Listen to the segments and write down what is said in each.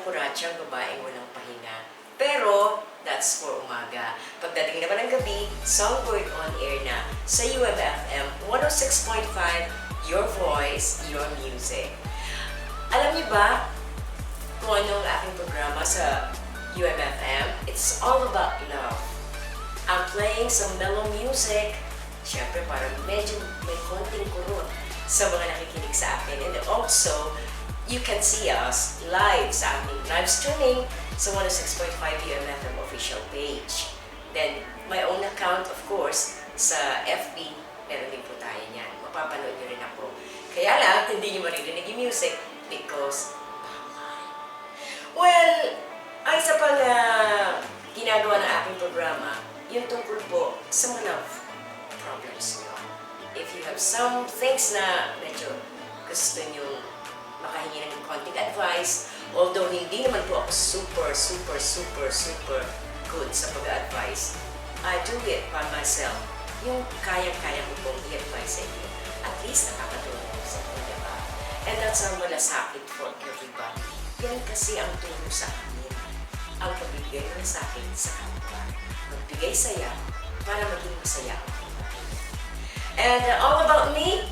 kuratsyang babaeng walang pahinga. Pero, that's for umaga. Pagdating naman ng gabi, Songbird on air na sa Umfm 106.5, your voice, your music. Alam niyo ba kung anong aking programa sa Umfm? It's all about love. I'm playing some mellow music. Siyempre, parang medyo may konting kurot sa mga nakikinig sa akin. And also, you can see us live sa aming live streaming sa 106.5 UMFM official page. Then, my own account, of course, sa FB, meron din po tayo niyan. Mapapanood nyo rin ako. Kaya lang, hindi nyo maririnig yung music because bawal. Well, ay isa pang ginagawa ng aking programa, yung tungkol po sa mga love problems nyo. If you have some things na medyo gusto nyo makahingi ng konting advice, although hindi naman po ako super good sa pag-advise, I do it by myself. Yung kaya-kaya ko pong i-advise sa inyo. At least nakakatulong ko sa inyo, diba? And that's our malasakit for everybody. Yan kasi ang tulong sa amin. Ang pagbigay ng sakit sa kapwa. Magbigay saya para maging masaya ang buhay. And all about me?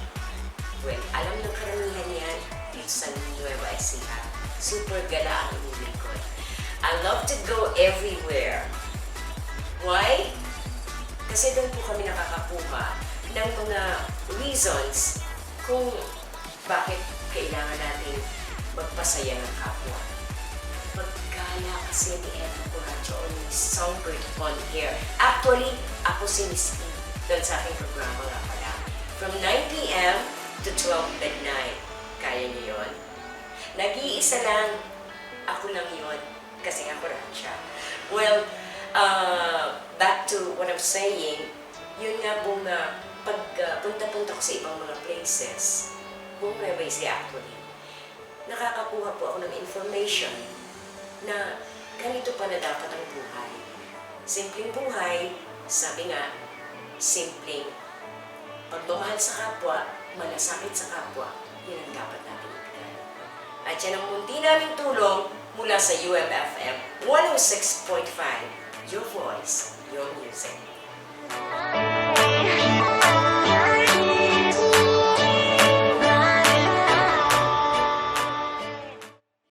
Well, alam ng karamihan yan dito sa Nueva Ecija. Super gala ang inyong likod. I love to go everywhere. Why? Kasi doon po kami nakakakuha ng mga reasons kung bakit kailangan natin magpasaya ng kapwa. Pagkala kasi ni Eva Curacho o ni Songbird on air. Actually, ako si Miss E doon sa aking programa nga pala. From 9 p.m. to 12 midnight. Kaya niyo yun? Nag-iisa lang. Ako lang yun. Kasi nga Curacho. Well, back to what I'm saying, yun nga buong punta-punta ko sa ibang mga places, buong Nueva Ecija actually, nakakakuha po ako ng information na ganito pala dapat ang buhay. Simpleng buhay, sabi nga, simpleng pagmamahal sa kapwa, malasakit sa kapwa, yun ang dapat natin ibigay. At yan ang munti naming tulong mula sa UMFM 106.5, your voice, your music.